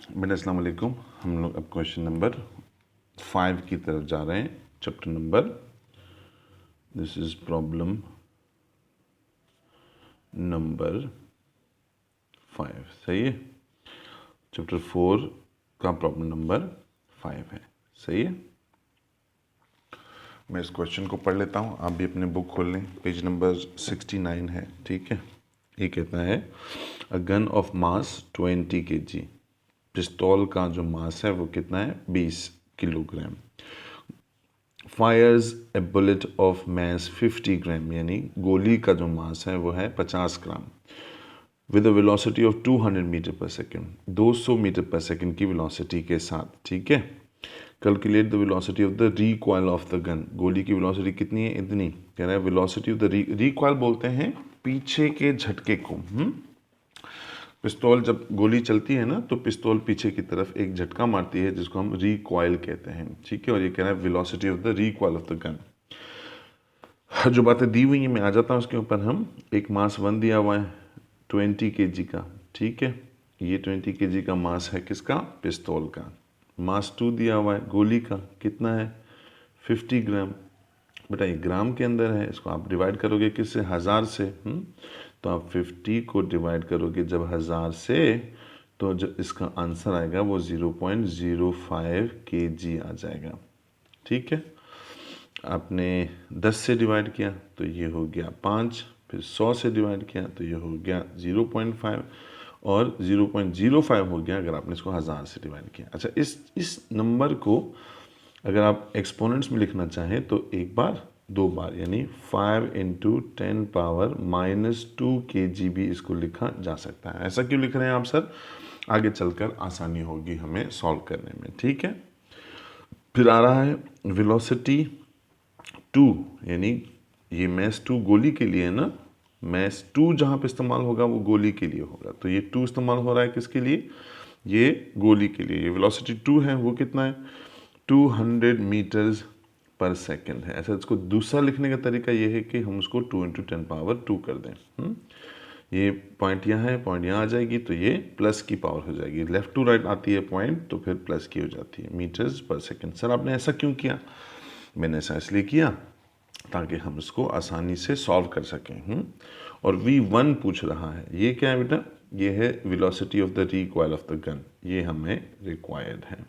बेटा अस्सलाम वालेकुम। हम लोग अब क्वेश्चन नंबर 5 की तरफ जा रहे हैं। Chapter number, this is problem number 5, सही है। चैप्टर 4 का प्रॉब्लम नंबर 5 है, सही है। मैं इस क्वेश्चन को पढ़ लेता हूँ, आप भी अपने बुक खोल लें। पेज नंबर 69 है, ठीक है। ये कहता है a gun of mass 20 kg। पिस्तौल का जो मास है वो कितना है, 20 kilogram. Fires a bullet of mass 50 gram, यानी गोली का जो मास है वो है 50 gram, with a velocity of 200 metre per second, 200 metre per second की वेलोसिटी के साथ, ठीक है। Calculate the velocity of the recoil of the gun. गोली की वेलोसिटी कितनी है, इतनी। कह रहा है वेलोसिटी ऑफ द रिकॉइल बोलते हैं पीछे के झटके को। पिस्तौल जब गोली चलती है ना तो पिस्तौल पीछे की तरफ एक झटका मारती है जिसको हम रिकॉइल कहते हैं, ठीक है। और ये कह रहा है velocity of the recoil of the gun. जो बातें दी हुई हैं मैं आ जाता हूँ उसके ऊपर। हम एक मास 1 दिया हुआ है 20 kg का, ठीक है। ये 20 kg का मास है किसका, पिस्तौल का। मास 2 दिया हुआ है गोली का, कितना है 50 ग्राम। बेटा ये ग्राम के अंदर है, इसको आप डिवाइड करोगे किससे, 1000 से। तो आप 50 को डिवाइड करोगे जब 1000 से, तो जो इसका आंसर आएगा वो 0.05 kg आ जाएगा, ठीक है। आपने 10 से डिवाइड किया तो ये हो गया 5, फिर 100 से डिवाइड किया तो ये हो गया 0.5, और 0.05 हो गया अगर आपने इसको 1000 से डिवाइड किया। अच्छा, इस नंबर को अगर आप एक्सपोनेंट्स में लिखना चाहें तो एक बार, दो बार, यानी 5 × 10⁻⁻2 kg भी इसको लिखा जा सकता है। ऐसा क्यों लिख रहे हैं आप सर, आगे चलकर आसानी होगी हमें सॉल्व करने में, ठीक है। फिर आ रहा है वेलोसिटी 2, यानी ये मैस 2 गोली के लिए है ना, मैस 2 जहाँ पे इस्तेमाल होगा वो गोली के लिए होगा। तो ये 2 इस्तेमाल हो रहा है किसके लिए, ये गोली के लिए। ये वेलोसिटी 2 है, वो कितना है 200 मीटर्स पर सेकेंड है। ऐसा इसको दूसरा लिखने का तरीका ये है कि हम उसको 2 × 10⁻2 कर दें। ये पॉइंट यहाँ है, पॉइंट यहाँ आ जाएगी तो ये प्लस की पावर हो जाएगी। लेफ्ट टू राइट आती है पॉइंट तो फिर प्लस की हो जाती है, मीटर्स पर सेकेंड। सर आपने ऐसा क्यों किया, मैंने ऐसा इसलिए किया ताकि हम इसको आसानी से सॉल्व कर सकें। और V1 पूछ रहा है, ये क्या है बेटा, ये है velocity of the recoil of the gun, ये हमें रिक्वायर्ड है।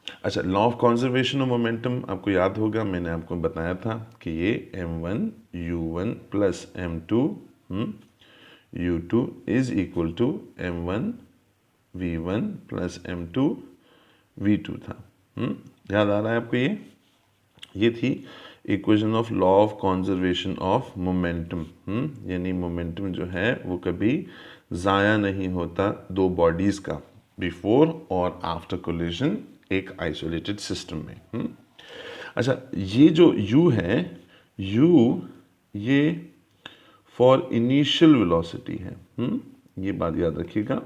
अच्छा, law of conservation of momentum आपको याद होगा, मैंने आपको बताया था कि ये m1 u1 plus m2 u2 is equal to m1 v1 plus m2 v2 था। याद आ रहा है आपको, ये थी equation of law of conservation of momentum. यानी मोमेंटम जो है वो कभी ज़ाया नहीं होता दो बॉडीज़ का, बिफोर और आफ्टर कोलिजन एक आइसोलेटेड सिस्टम में। अच्छा, ये जो u है, u ये फॉर इनिशियल वेलोसिटी है। ये बात याद रखिएगा,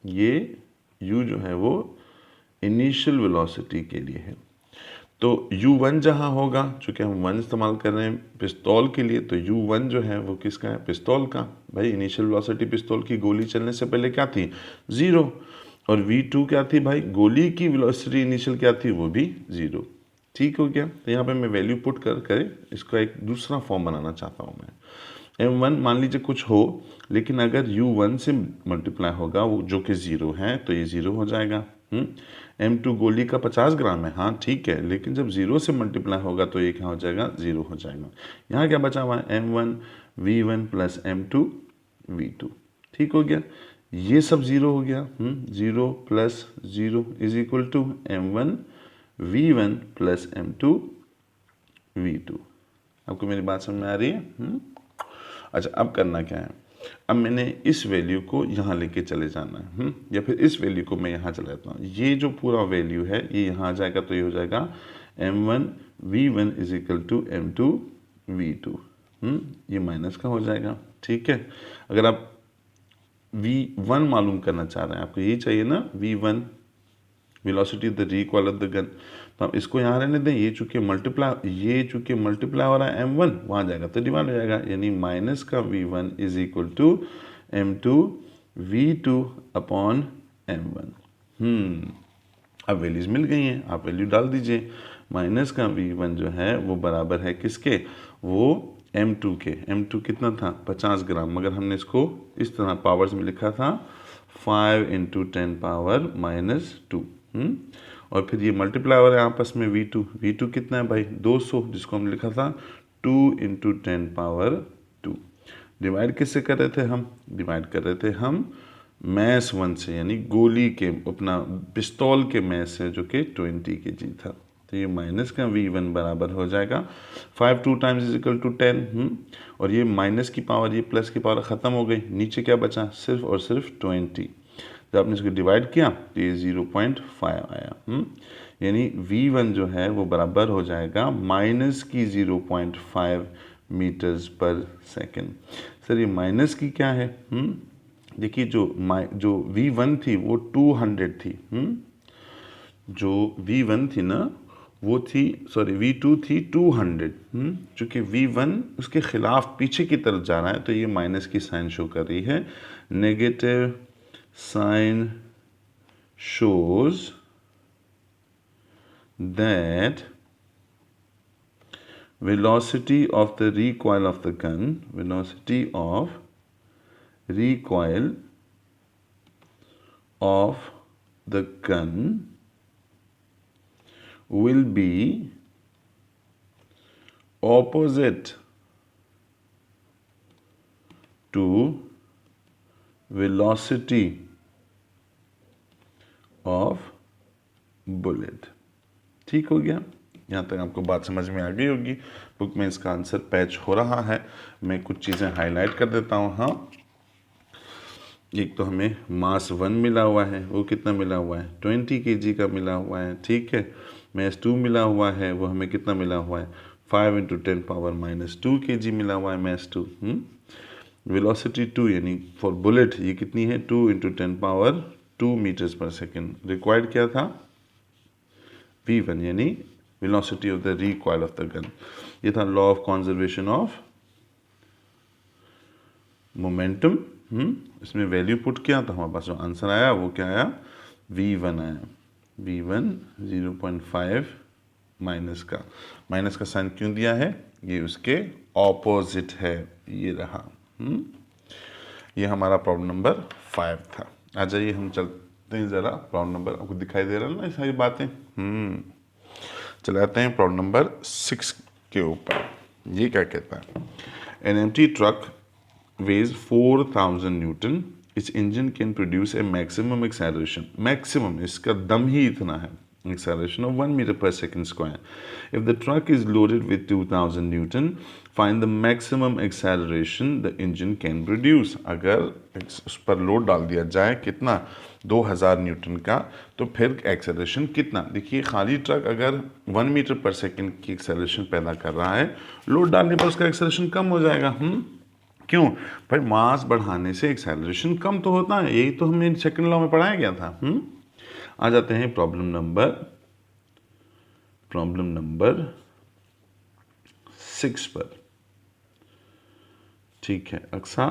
ये u जो है वो इनिशियल वेलोसिटी के लिए है। तो u1 जहाँ होगा, चूँकि हम 1 इस्तेमाल कर रहे हैं पिस्तौल के लिए, तो u1 जो है वो किसका है, पिस्तौल का। भाई इनिशियल वेलोसिटी पिस्तौल की गोली चलने से पहले क्या थी, 0। और v2 क्या थी भाई, गोली की वेलोसिटी इनिशियल क्या थी, वो भी 0। ठीक हो गया। तो यहाँ पे मैं वैल्यू पुट कर इसका एक दूसरा फॉर्म बनाना चाहता हूँ मैं। m1 मान लीजिए कुछ हो, लेकिन अगर u1 से मल्टीप्लाई होगा वो जो कि 0 है तो ये 0 हो जाएगा। m2 गोली का 50 ग्राम है, हाँ ठीक है, लेकिन जब 0 से मल्टीप्लाई होगा तो ये क्या हो जाएगा, 0 हो जाएगा। यहाँ क्या बचा हुआ है, m1 v1 plus m2 v2, ठीक हो गया। ये सब 0 हो गया। 0 plus 0 is equal to m1 v1 plus m2 v2। आपको मेरी बात समझ में आ रही है? अच्छा, अब करना क्या है, अब मैंने इस वैल्यू को यहाँ लेके चले जाना है, या फिर इस वैल्यू को मैं यहाँ चले जाता हूँ। ये जो पूरा वैल्यू है ये यहाँ आ जाएगा, तो ये हो जाएगा m1 v1 is equal to m2 v2। ये माइनस का हो जाएगा, ठीक है। अगर आप v1 मालूम करना चाह रहे हैं, आपको ये चाहिए ना v1, velocity the recoil of the gun, तो आप इसको यहाँ रहने दें। ये चूँकि मल्टीप्लाई हो रहा है m1, वहाँ जाएगा तो डिवाइड हो जाएगा, यानी माइनस का v1 is equal to m2 v2 upon m1। अब वैल्यूज मिल गई हैं, आप वैल्यू डाल दीजिए। माइनस का v1 जो है वो बराबर है किसके, वो m2 के। m2 कितना था 50 ग्राम, मगर हमने इसको इस तरह पावर्स में लिखा था 5 × 10 पावर -2। और फिर ये मल्टीप्लाई हो रहा है आपस में v2 कितना है भाई 200, जिसको हम लिखा था 2 × 10 पावर 2। डिवाइड किससे कर रहे थे हम, डिवाइड कर रहे थे हम मैस 1 से, यानी गोली के, अपना पिस्तौल के मैस से, जो कि 20 kg था। तो ये माइनस का v1 बराबर हो जाएगा 5 2 टाइम्स इज इक्वल टू 10। और ये माइनस की पावर, ये प्लस की पावर ख़त्म हो गई, नीचे क्या बचा, सिर्फ और सिर्फ 20। जब आपने इसको डिवाइड किया तो ये 0.5 आया। यानी v1 जो है वो बराबर हो जाएगा माइनस की 0.5 मीटर्स पर सेकेंड। सर ये माइनस की क्या है, देखिए जो v1 थी वो 200 थी। जो v1 थी ना वो थी, सॉरी v2 थी 200। चूँकि v1 उसके खिलाफ पीछे की तरफ जा रहा है, तो ये माइनस की साइन शो कर रही है। Negative sign shows that velocity of the recoil of the gun, velocity of recoil of the gun will be opposite to velocity of bullet। ठीक हो गया, यहाँ तक आपको बात समझ में आ गई होगी। बुक में इसका आंसर पैच हो रहा है, मैं कुछ चीज़ें हाईलाइट कर देता हूँ। हाँ, एक तो हमें मास 1 मिला हुआ है, वो कितना मिला हुआ है 20 kg का मिला हुआ है। ठीक है, मास 2 मिला हुआ है, वो हमें कितना मिला हुआ है 5 × 10 पावर -2 kg मिला हुआ है मास 2। वेलोसिटी 2 यानी फॉर बुलेट ये कितनी है 2 × 10 पावर 2 मीटर्स पर सेकेंड। रिक्वायर्ड क्या था v1 यानी velocity of the recoil of the gun. ये था law of conservation of momentum. इसमें वैल्यू पुट किया तो हमारे पास जो आंसर आया वो क्या आया v1 आया। v1 0.5 माइनस का साइन क्यों दिया है, ये उसके ऑपोजिट है, ये रहा। ये हमारा प्रॉब्लम नंबर 5 था। आ जाइए हम चलते हैं ज़रा प्रॉब्लम नंबर, आपको दिखाई दे रहा है ना ये सारी बातें। चले आते हैं प्रॉब्लम नंबर 6 के ऊपर। ये क्या कहता है, an empty truck weighs 4000 Newton, its engine can produce a maximum acceleration, maximum इसका दम ही इतना है, acceleration of 1 meter per second square. If the truck is loaded with 2000 newton, find the maximum acceleration the engine can produce. अगर उस पर load डाल दिया जाए कितना 2000 न्यूटन का, तो फिर एक्सेलरेशन कितना। देखिए खाली ट्रक अगर 1 मीटर पर सेकेंड की एक्सेलरेशन पैदा कर रहा है, लोड डालने पर उसका एक्सेलरेशन कम हो जाएगा। क्यों भाई, मास बढ़ाने से एक्सेलरेशन कम तो होता है, यही तो हमने सेकंड लॉ में पढ़ाया गया था। आ जाते हैं प्रॉब्लम नंबर 6 पर। ठीक है अक्सा,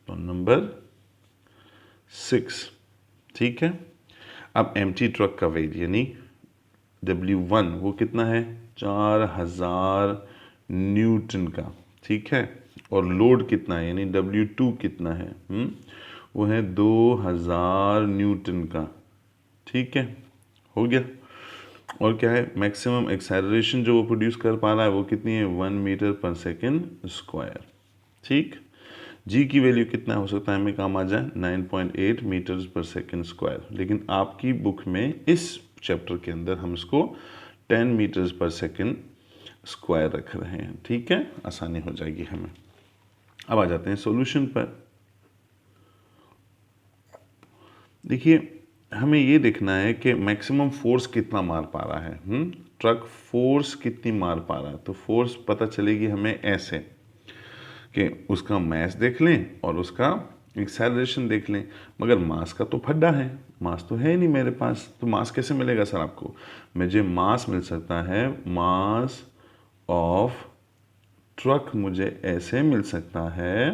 प्रॉब्लम नंबर 6। ठीक है, अब एम्प्टी ट्रक का वेट यानी W1 वो कितना है 4000 न्यूटन का। ठीक है, और लोड कितना है यानी W2 कितना है, वो है 2000 न्यूटन का। ठीक है, हो गया। और क्या है, मैक्सिमम एक्सेलरेशन जो वो प्रोड्यूस कर पा रहा है वो कितनी है 1 मीटर पर सेकेंड स्क्वायर। ठीक, जी की वैल्यू कितना हो सकता है हमें काम आ जाए 9.8 मीटर्स पर सेकेंड स्क्वायर, लेकिन आपकी बुक में इस चैप्टर के अंदर हम इसको 10 मीटर्स पर सेकेंड स्क्वायर रख रहे हैं। ठीक है, आसानी हो जाएगी हमें। अब आ जाते हैं सॉल्यूशन पर। देखिए हमें ये देखना है कि मैक्सिमम फोर्स कितना मार पा रहा है, ट्रक फोर्स कितनी मार पा रहा है। तो फोर्स पता चलेगी हमें ऐसे कि उसका मास देख लें और उसका एक्सेलरेशन देख लें, मगर मास का तो फड्डा है, मास तो है नहीं मेरे पास। तो मास कैसे मिलेगा सर आपको, मुझे मास मिल सकता है, मास ऑफ ट्रक मुझे ऐसे मिल सकता है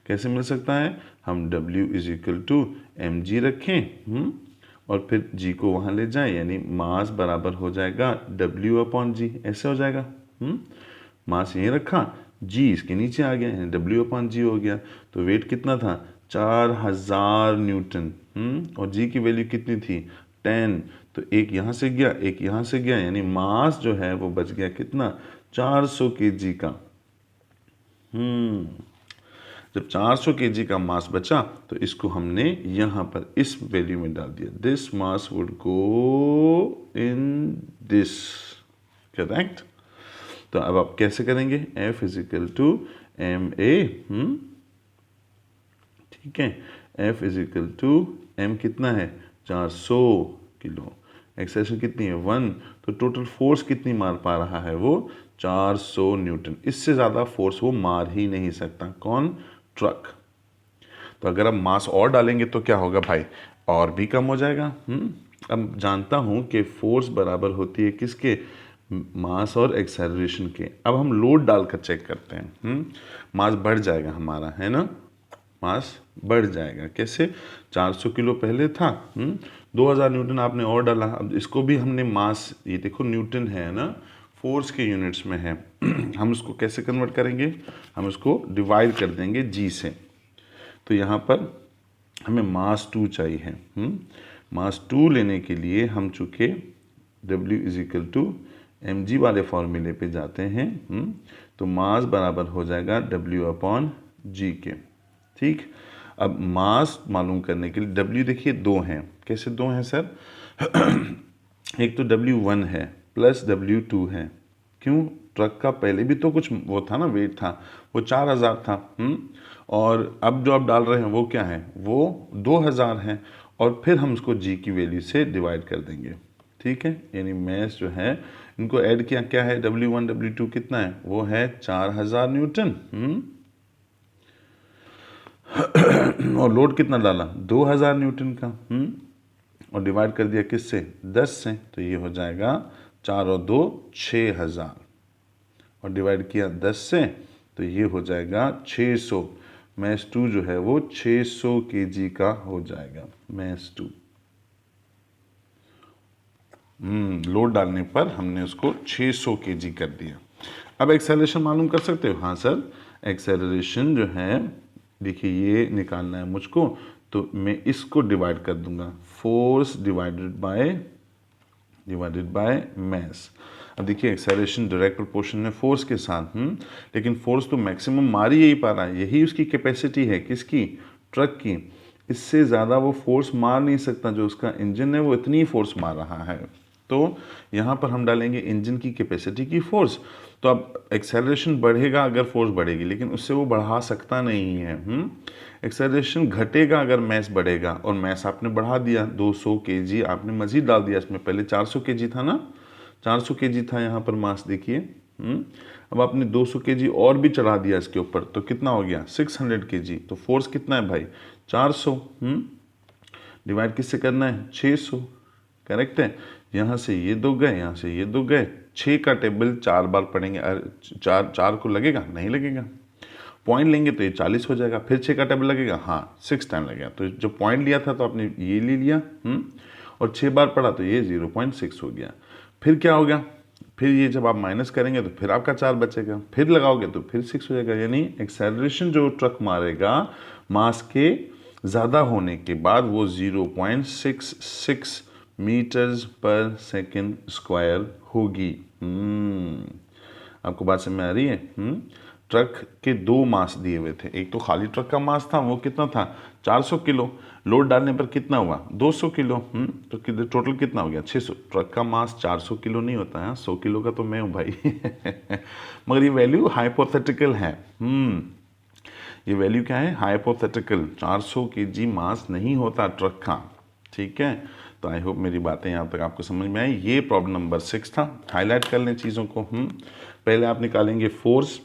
कैसे मिल सकता है? हम W is equal to M G रखें और फिर G को वहाँ ले जाएं, यानी मास बराबर हो जाएगा W अपॉन जी, ऐसे हो जाएगा। मास यहीं रखा, G इसके नीचे आ गया, यानी W अपॉन जी हो गया। तो वेट कितना था? 4000 न्यूटन। और G की वैल्यू कितनी थी? 10। तो एक यहाँ से गया, एक यहाँ से गया, यानी मास जो है वो बच गया कितना? 400 kg का। जब 400 kg का मास बचा तो इसको हमने यहाँ पर इस वैल्यू में डाल दिया। This mass would go in this, correct. तो अब आप कैसे करेंगे? F is equal to M A, ठीक है। F is equal to M कितना है? 400 किलो। एक्सेलरेशन कितनी है? 1। तो टोटल फोर्स कितनी मार पा रहा है वो? 400 न्यूटन। इससे ज़्यादा फोर्स वो मार ही नहीं सकता। कौन? ट्रक। तो अगर आप मास और डालेंगे तो क्या होगा भाई? और भी कम हो जाएगा। अब जानता हूँ कि फोर्स बराबर होती है किसके? मास और एक्सेलरेशन के। अब हम लोड डालकर चेक करते हैं। मास बढ़ जाएगा हमारा, है ना? मास बढ़ जाएगा कैसे? 400 किलो पहले था, 2000 न्यूटन आपने और डाला। अब इसको भी हमने मास, ये देखो न्यूटन है ना, फोर्स के यूनिट्स में है। हम उसको कैसे कन्वर्ट करेंगे? हम उसको डिवाइड कर देंगे जी से। तो यहाँ पर हमें मास 2 चाहिए। मास 2 लेने के लिए हम चूँकि W is equal to M G वाले फॉर्मूले पे जाते हैं, तो मास बराबर हो जाएगा W अपॉन जी के, ठीक। अब मास मालूम करने के लिए W देखिए 2 हैं। कैसे 2 हैं सर? एक तो W1 है प्लस W2 है। क्यों? ट्रक का पहले भी तो कुछ वो था ना, वेट था, वो 4000 था। और अब जो आप डाल रहे हैं वो क्या है? वो 2000 है। और फिर हम उसको G की वैल्यू से डिवाइड कर देंगे, ठीक है। यानी मैस जो है, इनको ऐड किया, क्या है? W1 W2 कितना है? वो है 4000 न्यूटन। और लोड कितना डाला? 2000 न्यूटन का। और डिवाइड कर दिया किससे? 10 से। तो ये हो जाएगा 4 और 2 6000, और डिवाइड किया 10 से, तो ये हो जाएगा 600। मैस 2 जो है वो 600 kg का हो जाएगा। मैस 2 लोड डालने पर हमने उसको 600 kg कर दिया। अब एक्सेलरेशन मालूम कर सकते हो? हाँ सर, एक्सेलरेशन जो है, देखिए ये निकालना है मुझको, तो मैं इसको डिवाइड कर दूंगा, फोर्स डिवाइडेड बाय मैस। अब देखिए एक्सेलरेशन डायरेक्ट प्रोपोर्शन है फोर्स के साथ, लेकिन फोर्स तो मैक्सिमम मार ही यही पा रहा है, यही उसकी कैपेसिटी है। किसकी? ट्रक की। इससे ज़्यादा वो फोर्स मार नहीं सकता। जो उसका इंजन है वो इतनी ही फोर्स मार रहा है। तो यहाँ पर हम डालेंगे इंजन की कैपेसिटी की फोर्स। तो अब एक्सेलरेशन बढ़ेगा अगर फोर्स बढ़ेगी, लेकिन उससे वो बढ़ा सकता नहीं है। एक्सेलरेशन घटेगा अगर मैस बढ़ेगा, और मैस आपने बढ़ा दिया, 200 kg आपने मजीद डाल दिया इसमें। पहले 400 kg था ना, 400 kg था यहाँ पर मास, देखिए। अब आपने 200 kg और भी चढ़ा दिया इसके ऊपर, तो कितना हो गया? 600 kg। तो फोर्स कितना है भाई? 400। डिवाइड किससे करना है? 600, करेक्ट है। यहाँ से ये 2 गए, यहाँ से ये 2 गए, 6 का टेबल 4 बार पढ़ेंगे। चार को लगेगा? नहीं लगेगा। पॉइंट लेंगे तो ये 40 हो जाएगा। फिर 6 का टेबल लगेगा? हाँ, 6 टाइम लगेगा। तो जो पॉइंट लिया था तो आपने ये ले लिया, और 6 बार पढ़ा तो ये 0.6 हो गया। फिर क्या हो गया? फिर ये जब आप माइनस करेंगे तो फिर आपका 4 बचेगा, फिर लगाओगे तो फिर 6 हो जाएगा। यानी एक्सेलरेशन जो ट्रक मारेगा मास के ज़्यादा होने के बाद, वो 0.66 मीटर्स पर सेकेंड स्क्वायर होगी। आपको बात समझ में आ रही है? ट्रक के 2 मास दिए हुए थे। एक तो खाली ट्रक का मास था, वो कितना था? 400 किलो। लोड डालने पर कितना हुआ? 200 किलो। तो टोटल कितना हो गया? 600। ट्रक का मास 400 किलो नहीं होता है, 100 किलो का तो मैं हूँ भाई। मगर ये वैल्यू हाइपोथेटिकल है। ये वैल्यू क्या है? हाइपोथेटिकल। 400 kg मास नहीं होता ट्रक का, ठीक है। तो आई होप मेरी बातें यहाँ तक आपको समझ में आई। ये प्रॉब्लम नंबर 6 था। हाईलाइट कर लें चीज़ों को। पहले आप निकालेंगे फोर्स,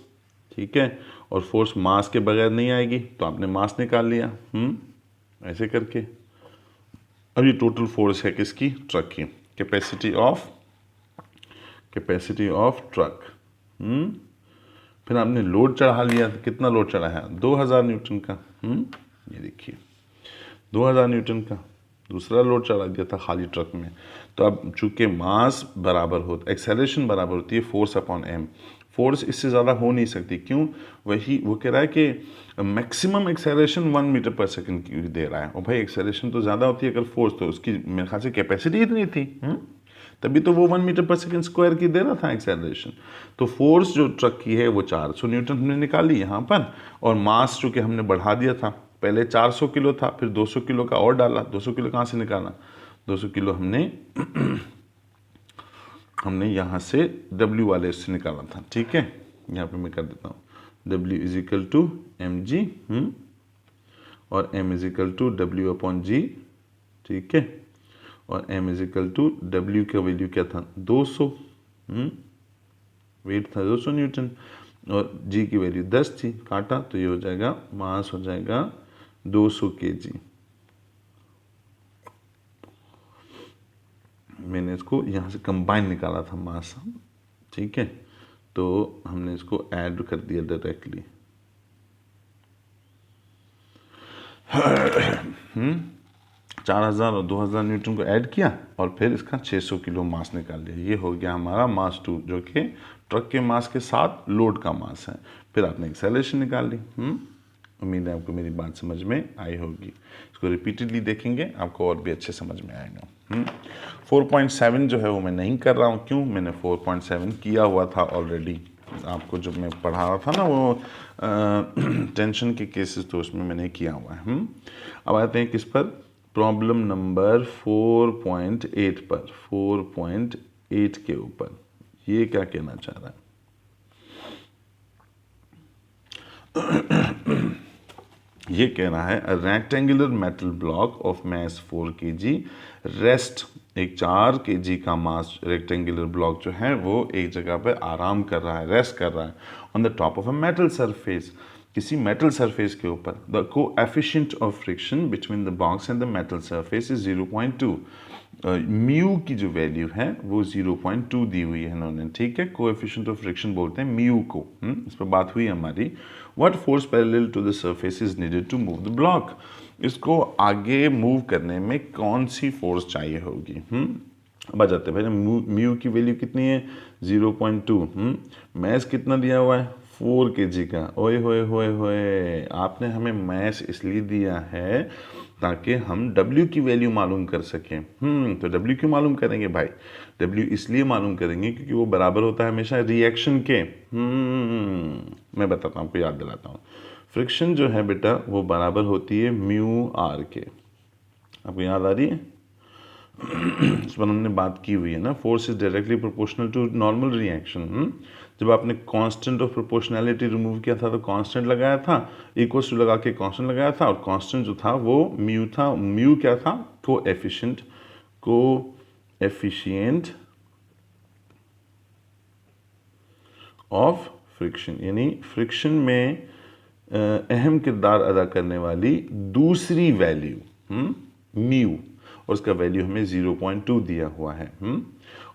ठीक है, और फोर्स मास के बगैर नहीं आएगी, तो आपने मास निकाल लिया, ऐसे करके। अब ये टोटल फोर्स है किसकी? ट्रक की। कैपेसिटी ऑफ ट्रक, फिर आपने लोड चढ़ा लिया, तो कितना लोड चढ़ा है 2000 न्यूटन का। ये देखिए 2000 न्यूटन का दूसरा लोड चढ़ा दिया था खाली ट्रक में। तो अब चूंकि मास बराबर होता, एक्सेलरेशन बराबर होती है फोर्स अपॉन एम, फोर्स इससे ज़्यादा हो नहीं सकती। क्यों? वही वो कह रहा है कि मैक्सिमम एक्सेलरेशन 1 मीटर पर सेकंड की दे रहा है, और भाई एक्सेलरेशन तो ज़्यादा होती है अगर फोर्स, तो उसकी मेरे ख्याल से कैपेसिटी इतनी थी, तभी तो वो 1 मीटर पर सेकंड स्क्वायर की दे रहा था एक्सेलरेशन। तो फोर्स जो ट्रक की है वो 400 न्यूटन हमने निकाली यहाँ पर, और मास चूँकि हमने बढ़ा दिया था, पहले 400 किलो था, फिर 200 किलो का और डाला। 200 किलो कहाँ से निकाला? 200 किलो हमने यहाँ से W वाले से निकाला था, ठीक है। यहाँ पे मैं कर देता हूँ W is equal to M g, और M is equal to W upon g, ठीक है। और M is equal to W का वैल्यू क्या था 200, वेट था 200 न्यूटन, और G की वैल्यू 10 थी, काटा तो ये हो जाएगा मास हो जाएगा 200 kg। मैंने इसको यहाँ से कंबाइन निकाला था मास, ठीक है। तो हमने इसको ऐड कर दिया डायरेक्टली। 4000 और 2000 न्यूटन को ऐड किया, और फिर इसका 600 किलो मास निकाल लिया। ये हो गया हमारा मास 2, जो कि ट्रक के मास के साथ लोड का मास है। फिर आपने एक्सेलरेशन निकाल ली। उम्मीद है आपको मेरी बात समझ में आई होगी। इसको रिपीटेडली देखेंगे आपको और भी अच्छे समझ में आएगा। 4.7 जो है वो मैं नहीं कर रहा हूँ। क्यों? मैंने 4.7 किया हुआ था ऑलरेडी, आपको जब मैं पढ़ा रहा था ना वो टेंशन के केसेस, तो उसमें मैंने किया हुआ है। अब आते हैं किस पर? प्रॉब्लम नंबर 4.8 पर। 4.8 के ऊपर ये क्या कहना चाह रहा है? ये कहना है a rectangular metal block of mass 4 kg rest, एक 4 kg का मास रेक्टेंगुलर ब्लॉक जो है वो एक जगह पे आराम कर रहा है, रेस्ट कर रहा है on the top of a metal surface, किसी मेटल सरफेस के ऊपर। The coefficient of friction between the box and the metal surface is 0.2। Mu की जो वैल्यू है वो 0.2 दी हुई है इन्होंने, ठीक है। कोएफिशिएंट ऑफ फ्रिक्शन बोलते हैं म्यू को। इस पर बात हुई हमारी। What force parallel to the surface is needed to move the block, इसको आगे मूव करने में कौन सी फोर्स चाहिए होगी? अब आ जाते हैं भाई, म्यू की वैल्यू कितनी है 0.2। मैस कितना दिया हुआ है 4 kg का। ओए होए होए होए, आपने हमें मैस इसलिए दिया है ताकि हम W की वैल्यू मालूम कर सकें। तो W क्यों मालूम करेंगे भाई? W इसलिए मालूम करेंगे क्योंकि वो बराबर होता है हमेशा रिएक्शन के। मैं बताता हूँ, आपको याद दिलाता हूँ। फ्रिक्शन जो है बेटा वो बराबर होती है म्यू आर के। आपको याद आ रही है? इस पर हमने बात की हुई है ना, force is directly proportional to normal reaction. जब आपने कांस्टेंट ऑफ प्रोपोर्शनैलिटी रिमूव किया था तो कांस्टेंट लगाया था, इक्वल्स टू लगा के कांस्टेंट लगाया था, और कांस्टेंट जो था वो म्यू था। म्यू क्या था? कोएफिशिएंट ऑफ फ्रिक्शन, यानी फ्रिक्शन में अहम किरदार अदा करने वाली दूसरी वैल्यू म्यू, और उसका वैल्यू हमें 0.2 दिया हुआ है।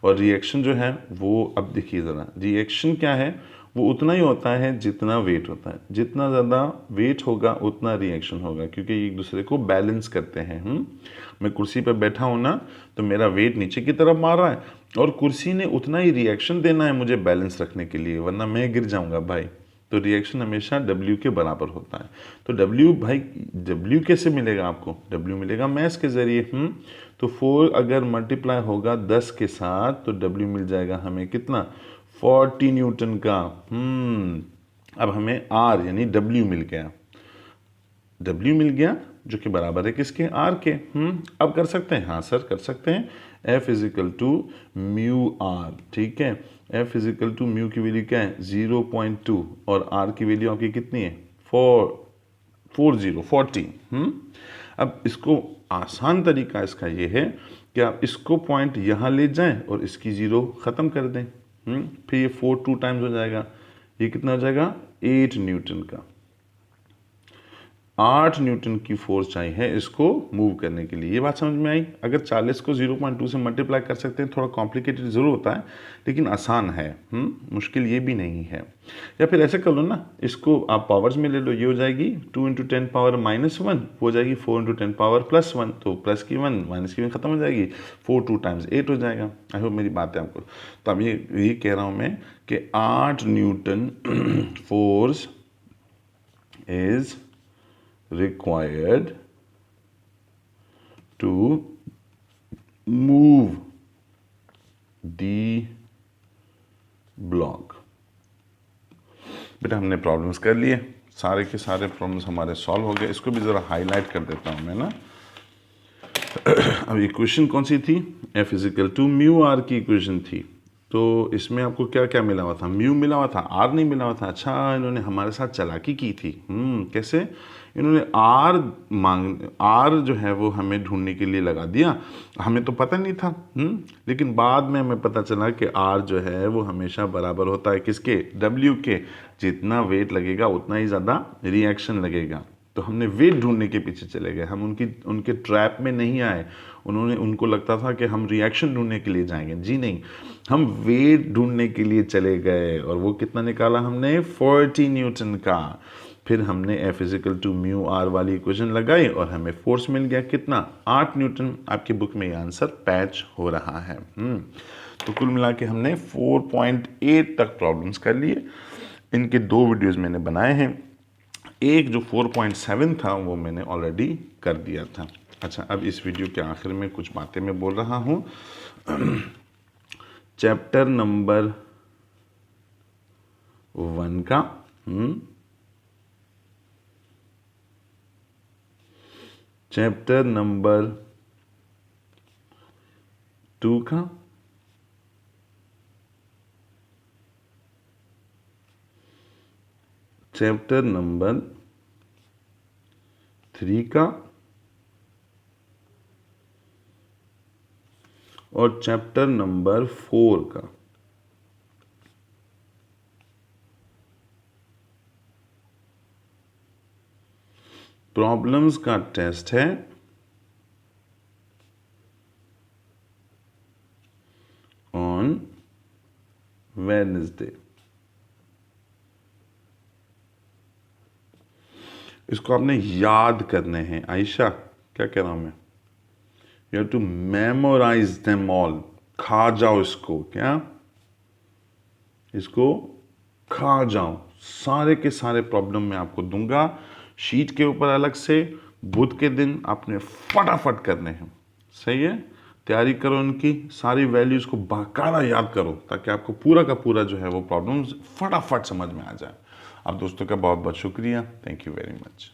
और रिएक्शन जो है वो, अब देखिए ज़रा, रिएक्शन क्या है? वो उतना ही होता है जितना वेट होता है। जितना ज़्यादा वेट होगा उतना रिएक्शन होगा, क्योंकि एक दूसरे को बैलेंस करते हैं। मैं कुर्सी पर बैठा हूँ ना, तो मेरा वेट नीचे की तरफ मार रहा है, और कुर्सी ने उतना ही रिएक्शन देना है मुझे बैलेंस रखने के लिए, वरना मैं गिर जाऊँगा भाई। तो रिएक्शन हमेशा W के बराबर होता है। तो W भाई, W कैसे मिलेगा आपको? W मिलेगा मैस के ज़रिए। तो 4 अगर मल्टीप्लाई होगा 10 के साथ, तो W मिल जाएगा हमें कितना? 40 न्यूटन का। अब हमें R यानी W मिल गया। W मिल गया जो कि बराबर है किसके? R के। अब कर सकते हैं? हाँ सर कर सकते हैं। F is equal to mu R, ठीक है। F is equal to mu की वैल्यू क्या है 0.2, और R की वैल्यू आपकी कितनी है 40। अब इसको आसान तरीका इसका ये है कि आप इसको पॉइंट यहाँ ले जाएं और इसकी जीरो ख़त्म कर दें। फिर ये 4 2 टाइम्स हो जाएगा, ये कितना हो जाएगा 8 न्यूटन का। 8 न्यूटन की फोर्स चाहिए इसको मूव करने के लिए। ये बात समझ में आई? अगर 40 को 0.2 से मल्टीप्लाई कर सकते हैं, थोड़ा कॉम्प्लिकेटेड ज़रूर होता है लेकिन आसान है, मुश्किल ये भी नहीं है। या फिर ऐसे कर लो ना, इसको आप पावर्स में ले लो, ये हो जाएगी 2 × 10 पावर -1, हो जाएगी 4 × 10 पावर +1, तो प्लस की 1 माइनस की 1 खत्म हो जाएगी, 4 2 टाइम्स 8 हो जाएगा। आई होप मेरी बात है आपको। तो अब ये कह रहा हूँ मैं कि 8 Newton force is required to move the block। बेटा हमने प्रॉब्लम्स कर लिए, सारे के सारे प्रॉब्लम्स हमारे सॉल्व हो गए। इसको भी ज़रा हाईलाइट कर देता हूँ मैं ना। अब इक्वेशन कौन सी थी? F = म्यू आर की इक्वेशन थी। तो इसमें आपको क्या क्या मिला हुआ था? म्यू मिला हुआ था, आर नहीं मिला हुआ था। अच्छा, इन्होंने हमारे साथ चालाकी की थी। कैसे? इन्होंने आर जो है वो हमें ढूंढने के लिए लगा दिया। हमें तो पता नहीं था, लेकिन बाद में हमें पता चला कि आर जो है वो हमेशा बराबर होता है किसके? डब्ल्यू के। जितना वेट लगेगा उतना ही ज़्यादा रिएक्शन लगेगा। तो हमने वेट ढूंढने के पीछे चले गए, हम उनके ट्रैप में नहीं आए। उनको लगता था कि हम रिएक्शन ढूंढने के लिए जाएंगे। जी नहीं, हम वेट ढूंढने के लिए चले गए। और वो कितना निकाला हमने? 40 न्यूटन का। फिर हमने F = म्यू आर वाली इक्वेशन लगाई और हमें फोर्स मिल गया कितना? 8 न्यूटन। आपकी बुक में ये आंसर पैच हो रहा है। तो कुल मिला के हमने 4.8 तक प्रॉब्लम्स कर लिए। इनके 2 वीडियोस मैंने बनाए हैं। एक जो 4.7 था वो मैंने ऑलरेडी कर दिया था। अच्छा, अब इस वीडियो के आखिर में कुछ बातें मैं बोल रहा हूँ। चैप्टर नंबर 1 का चैप्टर नंबर 2 का चैप्टर नंबर 3 का और चैप्टर नंबर 4 का। प्रॉब्लम्स का टेस्ट है ऑन वेडनेसडे। इसको आपने याद करने हैं। आयशा, क्या कह रहा हूं मैं? You have to memorise them all. खा जाओ इसको। क्या? इसको खा जाओ। सारे के सारे प्रॉब्लम मैं आपको दूंगा शीट के ऊपर अलग से। बुध के दिन आपने फटाफट करने हैं। सही है? तैयारी करो, उनकी सारी वैल्यूज को बाकायदा याद करो ताकि आपको पूरा का पूरा जो है वो प्रॉब्लम्स फटाफट समझ में आ जाए। आप दोस्तों का बहुत बहुत शुक्रिया। Thank you very much.